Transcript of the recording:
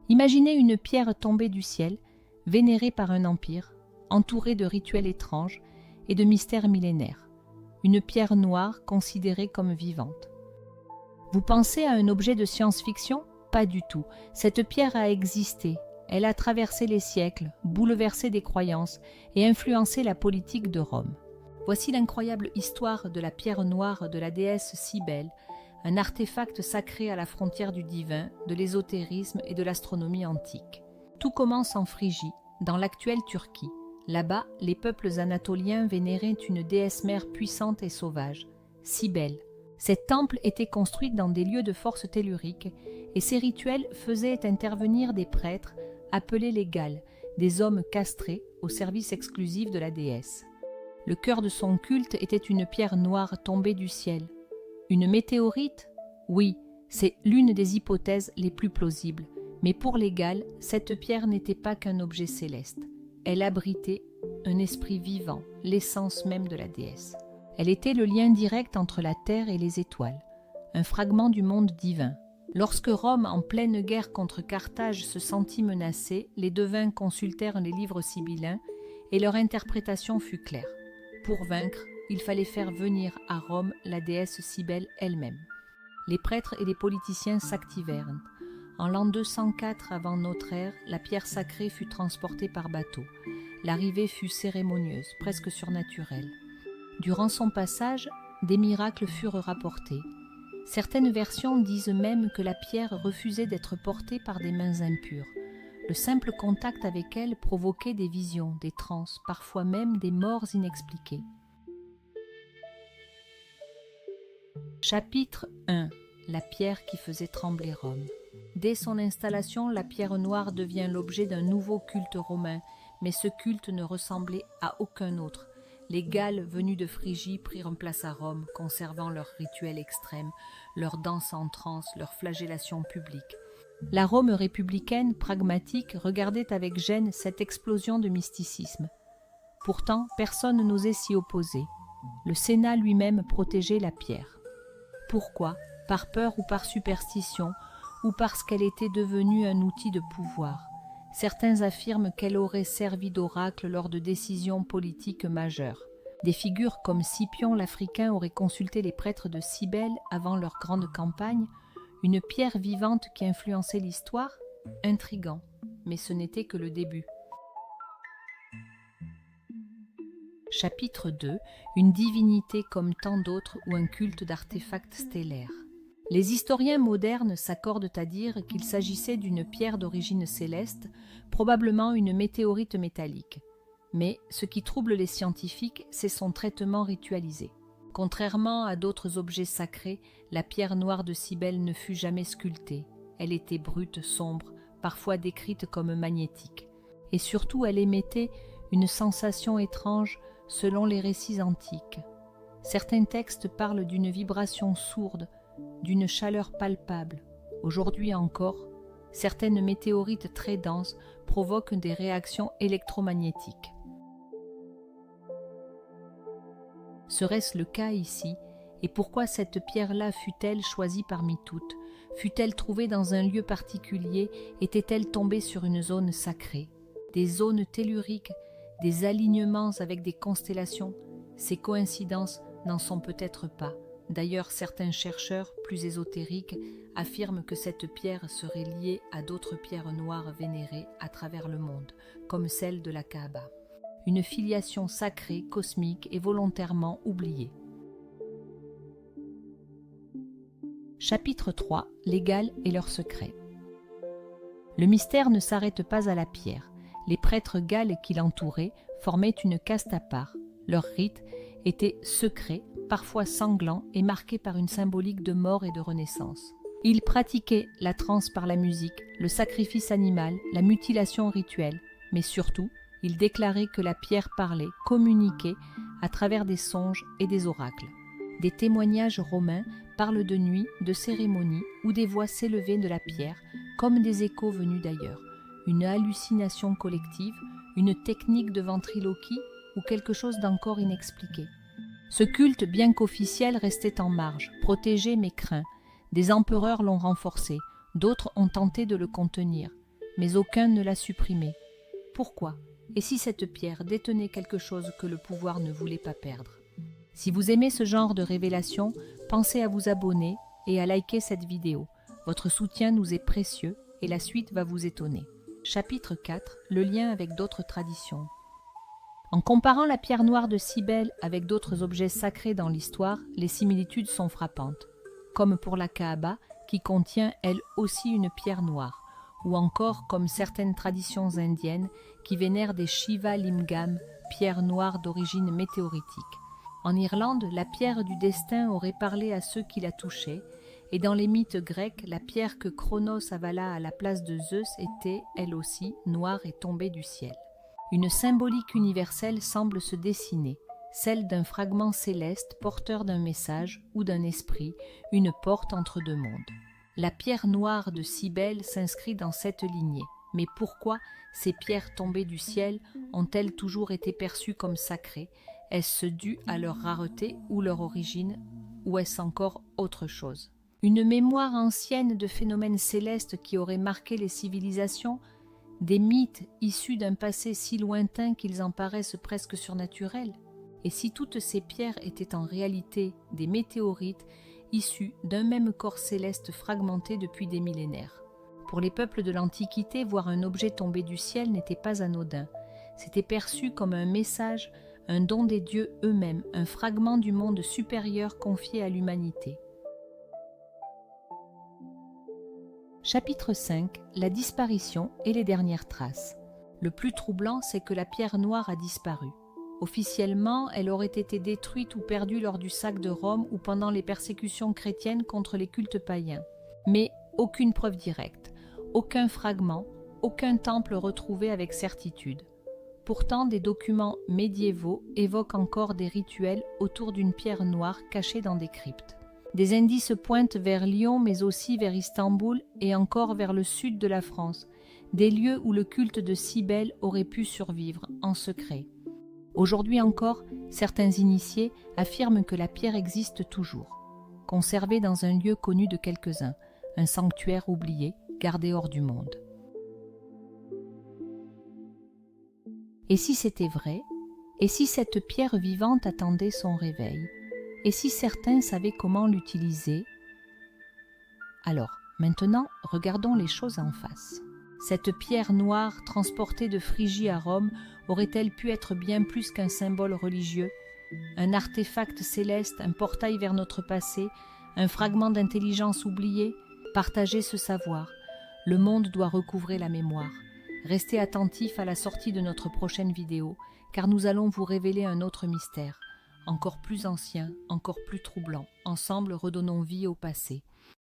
Imaginez une pierre tombée du ciel, vénérée par un empire, entourée de rituels étranges et de mystères millénaires. Une pierre noire considérée comme vivante. Vous pensez à un objet de science-fiction ? Pas du tout. Cette pierre a existé. Elle a traversé les siècles, bouleversé des croyances et influencé la politique de Rome. Voici l'incroyable histoire de la pierre noire de la déesse Cybèle, un artefact sacré à la frontière du divin, de l'ésotérisme et de l'astronomie antique. Tout commence en Phrygie, dans l'actuelle Turquie. Là-bas, les peuples anatoliens vénéraient une déesse mère puissante et sauvage, Cybèle. Ces temples étaient construits dans des lieux de force tellurique et ces rituels faisaient intervenir des prêtres appelés les Galles, des hommes castrés au service exclusif de la déesse. Le cœur de son culte était une pierre noire tombée du ciel. Une météorite ? Oui, c'est l'une des hypothèses les plus plausibles. Mais pour les Galles, cette pierre n'était pas qu'un objet céleste. Elle abritait un esprit vivant, l'essence même de la déesse. Elle était le lien direct entre la terre et les étoiles, un fragment du monde divin. Lorsque Rome, en pleine guerre contre Carthage, se sentit menacée, les devins consultèrent les livres sibyllins et leur interprétation fut claire. Pour vaincre, il fallait faire venir à Rome la déesse Cybèle elle-même. Les prêtres et les politiciens s'activèrent. En l'an 204 avant notre ère, la pierre sacrée fut transportée par bateau. L'arrivée fut cérémonieuse, presque surnaturelle. Durant son passage, des miracles furent rapportés. Certaines versions disent même que la pierre refusait d'être portée par des mains impures. Le simple contact avec elle provoquait des visions, des transes, parfois même des morts inexpliquées. Chapitre 1. La pierre qui faisait trembler Rome. Dès son installation, la pierre noire devient l'objet d'un nouveau culte romain, mais ce culte ne ressemblait à aucun autre. Les Galles venus de Phrygie prirent place à Rome, conservant leurs rituels extrêmes, leurs danses en transe, leurs flagellations publiques. La Rome républicaine, pragmatique, regardait avec gêne cette explosion de mysticisme. Pourtant, personne n'osait s'y opposer. Le Sénat lui-même protégeait la pierre. Pourquoi ? Par peur ou par superstition, ou parce qu'elle était devenue un outil de pouvoir. Certains affirment qu'elle aurait servi d'oracle lors de décisions politiques majeures. Des figures comme Scipion l'Africain auraient consulté les prêtres de Cybèle avant leur grande campagne, une pierre vivante qui influençait l'histoire ? Intriguant, mais ce n'était que le début. Chapitre 2. Une divinité comme tant d'autres ou un culte d'artefacts stellaires. Les historiens modernes s'accordent à dire qu'il s'agissait d'une pierre d'origine céleste, probablement une météorite métallique. Mais ce qui trouble les scientifiques, c'est son traitement ritualisé. Contrairement à d'autres objets sacrés, la pierre noire de Cybèle ne fut jamais sculptée. Elle était brute, sombre, parfois décrite comme magnétique. Et surtout, elle émettait une sensation étrange selon les récits antiques. Certains textes parlent d'une vibration sourde, d'une chaleur palpable. Aujourd'hui encore, certaines météorites très denses provoquent des réactions électromagnétiques. Serait-ce le cas ici? Et pourquoi cette pierre-là fut-elle choisie parmi toutes? Fut-elle trouvée dans un lieu particulier? Était-elle tombée sur une zone sacrée? Des zones telluriques, des alignements avec des constellations? Ces coïncidences n'en sont peut-être pas. D'ailleurs, certains chercheurs, plus ésotériques, affirment que cette pierre serait liée à d'autres pierres noires vénérées à travers le monde, comme celle de la Kaaba. Une filiation sacrée, cosmique et volontairement oubliée. Chapitre 3. Les Galles et leurs secrets. Le mystère ne s'arrête pas à la pierre. Les prêtres galles qui l'entouraient formaient une caste à part. Leurs rites étaient secrets, parfois sanglants et marqués par une symbolique de mort et de renaissance. Ils pratiquaient la transe par la musique, le sacrifice animal, la mutilation rituelle, mais surtout, ils déclaraient que la pierre parlait, communiquait à travers des songes et des oracles. Des témoignages romains parlent de nuits, de cérémonies où des voix s'élevaient de la pierre, comme des échos venus d'ailleurs, une hallucination collective, une technique de ventriloquie ou quelque chose d'encore inexpliqué. Ce culte, bien qu'officiel, restait en marge, protégé mais craint. Des empereurs l'ont renforcé, d'autres ont tenté de le contenir. mais aucun ne l'a supprimée. Pourquoi? Et si cette pierre détenait quelque chose que le pouvoir ne voulait pas perdre? Si vous aimez ce genre de révélation, pensez à vous abonner et à liker cette vidéo. Votre soutien nous est précieux et la suite va vous étonner. Chapitre 4. Le lien avec d'autres traditions. En comparant la pierre noire de Cybèle avec d'autres objets sacrés dans l'histoire, les similitudes sont frappantes, comme pour la Kaaba, qui contient elle aussi une pierre noire, ou encore comme certaines traditions indiennes qui vénèrent des Shiva Lingam, pierres noires d'origine météoritique. En Irlande, la pierre du destin aurait parlé à ceux qui la touchaient, et dans les mythes grecs, la pierre que Cronos avala à la place de Zeus était, elle aussi, noire et tombée du ciel. Une symbolique universelle semble se dessiner, celle d'un fragment céleste porteur d'un message ou d'un esprit, une porte entre deux mondes. La pierre noire de Cybèle s'inscrit dans cette lignée. Mais pourquoi ces pierres tombées du ciel ont-elles toujours été perçues comme sacrées? Est-ce dû à leur rareté ou leur origine, ou est-ce encore autre chose? Une mémoire ancienne de phénomènes célestes qui auraient marqué les civilisations, des mythes issus d'un passé si lointain qu'ils en paraissent presque surnaturels? Et si toutes ces pierres étaient en réalité des météorites issus d'un même corps céleste fragmenté depuis des millénaires? Pour les peuples de l'Antiquité, voir un objet tomber du ciel n'était pas anodin. C'était perçu comme un message, un don des dieux eux-mêmes, un fragment du monde supérieur confié à l'humanité. Chapitre 5. La disparition et les dernières traces. Le plus troublant, c'est que la pierre noire a disparu. Officiellement, elle aurait été détruite ou perdue lors du sac de Rome ou pendant les persécutions chrétiennes contre les cultes païens. Mais aucune preuve directe, aucun fragment, aucun temple retrouvé avec certitude. Pourtant, des documents médiévaux évoquent encore des rituels autour d'une pierre noire cachée dans des cryptes. Des indices pointent vers Lyon, mais aussi vers Istanbul et encore vers le sud de la France, des lieux où le culte de Cybèle aurait pu survivre en secret. Aujourd'hui encore, certains initiés affirment que la pierre existe toujours, conservée dans un lieu connu de quelques-uns, un sanctuaire oublié, gardé hors du monde. Et si c'était vrai? Et si cette pierre vivante attendait son réveil? Et si certains savaient comment l'utiliser? Alors, maintenant, regardons les choses en face. Cette pierre noire, transportée de Phrygie à Rome, aurait-elle pu être bien plus qu'un symbole religieux, un artefact céleste, un portail vers notre passé, un fragment d'intelligence oublié? Partagez ce savoir. Le monde doit recouvrer la mémoire. Restez attentifs à la sortie de notre prochaine vidéo, car nous allons vous révéler un autre mystère, encore plus ancien, encore plus troublant. Ensemble, redonnons vie au passé.